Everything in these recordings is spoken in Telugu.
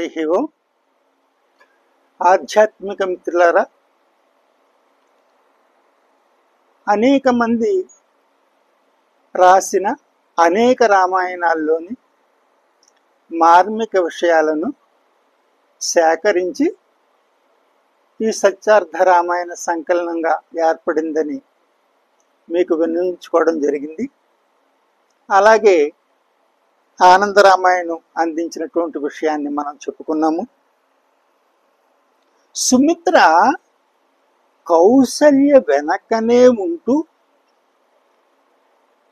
హరి ఓం. ఆధ్యాత్మిక మిత్రులారా, అనేక మంది రాసిన అనేక రామాయణాల్లోని మార్మిక విషయాలను సేకరించి ఈ సత్యార్థ రామాయణ సంకలనంగా ఏర్పడిందని మీకు విన్నవించుకోవడం జరిగింది. అలాగే ఆనంద రామాయణం అందించినటువంటి విషయాన్ని మనం చెప్పుకున్నాము. సుమిత్ర కౌసల్య వెనకనే ఉంటూ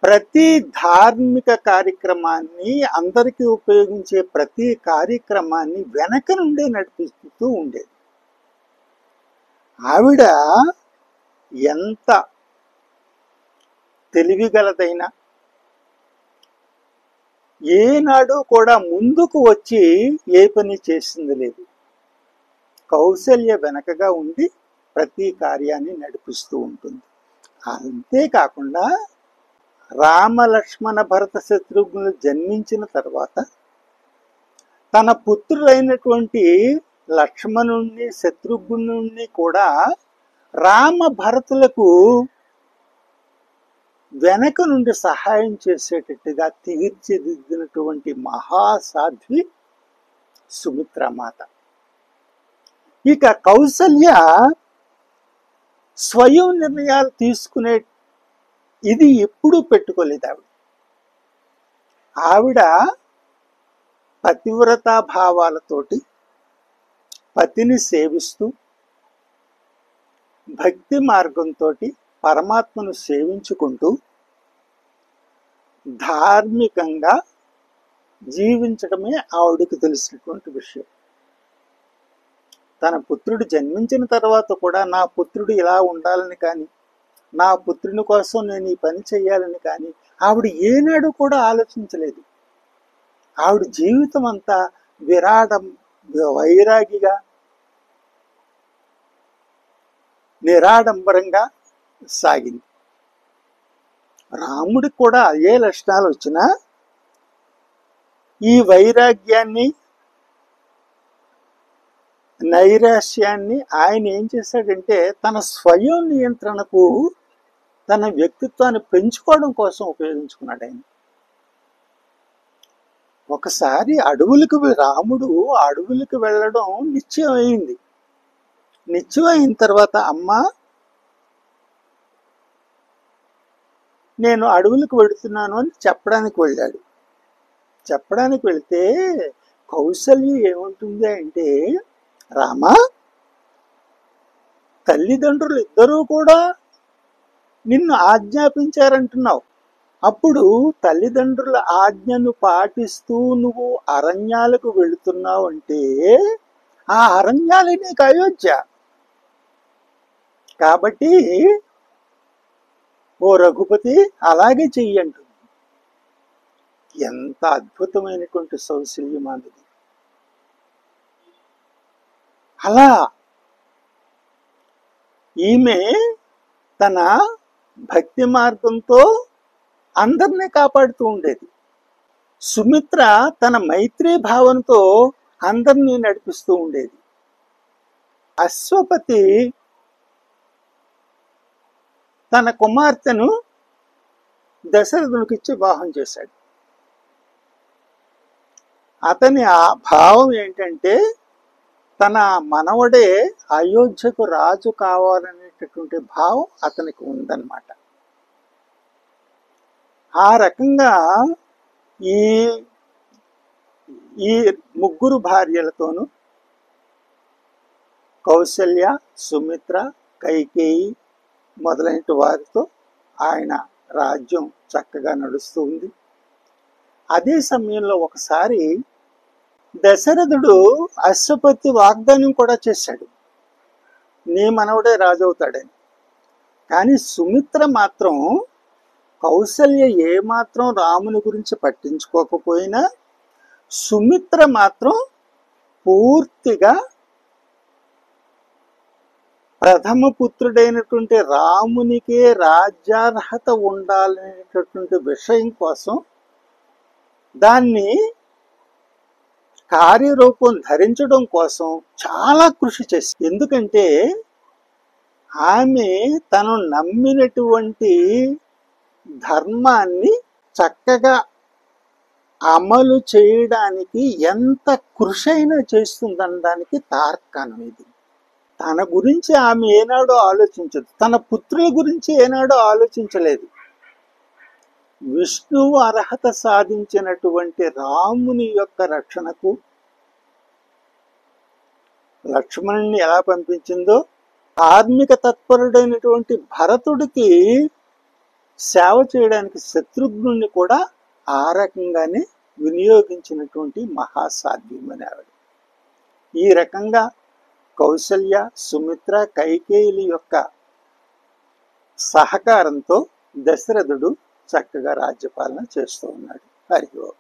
ప్రతి ధార్మిక కార్యక్రమాన్ని, అందరికీ ఉపయోగించే ప్రతి కార్యక్రమాన్ని వెనక నుండే నడిపిస్తూ ఉండేది. ఆవిడ ఎంత తెలివిగలదైనా ఏనాడు కూడా ముందుకు వచ్చి ఏ పని చేసింది లేదు. కౌసల్య వెనకగా ఉండి ప్రతి కార్యాన్ని నడిపిస్తూ ఉంటుంది. అంతేకాకుండా రామ లక్ష్మణ భరత శత్రుఘ్నులు జన్మించిన తర్వాత తన పుత్రులైనటువంటి లక్ష్మణుణ్ణి శత్రుఘ్నుణ్ణి కూడా రామ భరతులకు వెనక నుండి సహాయం చేసేటట్టుగా తీర్చిదిద్దినటువంటి మహాసాధ్వి సుమిత్రమాత. ఇక కౌసల్య స్వయం నిర్ణయాలు తీసుకునే ఇది ఎప్పుడూ పెట్టుకోలేదు. ఆవిడ పతివ్రతా భావాలతోటి పతిని సేవిస్తూ భక్తి మార్గంతో పరమాత్మను సేవించుకుంటూ ధార్మికంగా జీవించడమే ఆవిడకి తెలిసినటువంటి విషయం. తన పుత్రుడు జన్మించిన తర్వాత కూడా నా పుత్రుడు ఇలా ఉండాలని కానీ, నా పుత్రుని కోసం నేను ఈ పని చేయాలని కానీ ఆవిడ ఏనాడు కూడా ఆలోచించలేదు. ఆవిడ జీవితం అంతా వైరాగిగా నిరాడంబరంగా సాగింది. రాముడికి కూడా అదే లక్షణాలు వచ్చినా ఈ వైరాగ్యాన్ని, నైరాశ్యాన్ని ఆయన ఏం చేశాడంటే తన స్వయం నియంత్రణకు, తన వ్యక్తిత్వాన్ని పెంచుకోవడం కోసం ఉపయోగించుకున్నాడు. ఆయన ఒకసారి రాముడు అడవులకు వెళ్ళడం నిశ్చయం అయింది. నిశ్చయం అయిన తర్వాత అమ్మ నేను అడవులకు వెళుతున్నాను అని చెప్పడానికి వెళ్ళాడు. చెప్పడానికి వెళితే కౌసల్య ఏముంటుంది అంటే, రామా, తల్లిదండ్రులు ఇద్దరూ కూడా నిన్ను ఆజ్ఞాపించారంటున్నావు. అప్పుడు తల్లిదండ్రుల ఆజ్ఞను పాటిస్తూ నువ్వు అరణ్యాలకు వెళుతున్నావు అంటే ఆ అరణ్యాలే నీకు అయోధ్య. కాబట్టి ఓ రఘుపతి అలాగే చెయ్యంటుంది. ఎంత అద్భుతమైనటువంటి సౌశల్యమానది. అలా ఈమె తన భక్తి మార్గంతో అందరినీ కాపాడుతూ ఉండేది. సుమిత్ర తన మైత్రీ భావంతో అందరినీ నడిపిస్తూ ఉండేది. అశ్వపతి తన కుమార్తెను దశరథునికిచ్చి వివాహం చేశాడు. అతని ఆ భావం ఏంటంటే తన మనవడే అయోధ్యకు రాజు కావాలనేటటువంటి భావం అతనికి ఉందన్నమాట. ఆ రకంగా ఈ ముగ్గురు భార్యలతోనూ కౌసల్య, సుమిత్ర, కైకేయి మొదలైన వారితో ఆయన రాజ్యం చక్కగా నడుస్తూ ఉంది. అదే సమయంలో ఒకసారి దశరథుడు అశ్వపతి వాగ్దానం కూడా చేశాడు, నీ మనవడే రాజు అవుతాడని. కానీ సుమిత్ర మాత్రం, కౌసల్య ఏమాత్రం రాముని గురించి పట్టించుకోకపోయినా సుమిత్ర మాత్రం పూర్తిగా ప్రథమ పుత్రుడైనటువంటి రామునికే రాజ్యార్హత ఉండాలనేటటువంటి విషయం కోసం దాన్ని కార్యరూపం ధరించడం కోసం చాలా కృషి చేసింది. ఎందుకంటే ఆమె తను నమ్మినటువంటి ధర్మాన్ని చక్కగా అమలు చేయడానికి ఎంత కృషి అయినా చేస్తుందనడానికి తార్కాణం ఇది. తన గురించి ఆమె ఏనాడో ఆలోచించదు, తన పుత్రుల గురించి ఏనాడో ఆలోచించలేదు. విష్ణువు అర్హత సాధించినటువంటి రాముని యొక్క రక్షణకు లక్ష్మణుని ఎలా పంపించిందో, ధార్మిక తత్పరుడైనటువంటి భరతుడికి సేవ చేయడానికి శత్రుఘ్నుని కూడా ఆ రకంగానే వినియోగించినటువంటి మహాసాధ్యమని ఆవిడ. ఈ రకంగా కౌసల్య, సుమిత్ర, కైకేయుల యొక్క సహకారంతో దశరథుడు చక్కగా రాజ్యపాలన చేస్తూ ఉన్నాడు. హరి ఓం.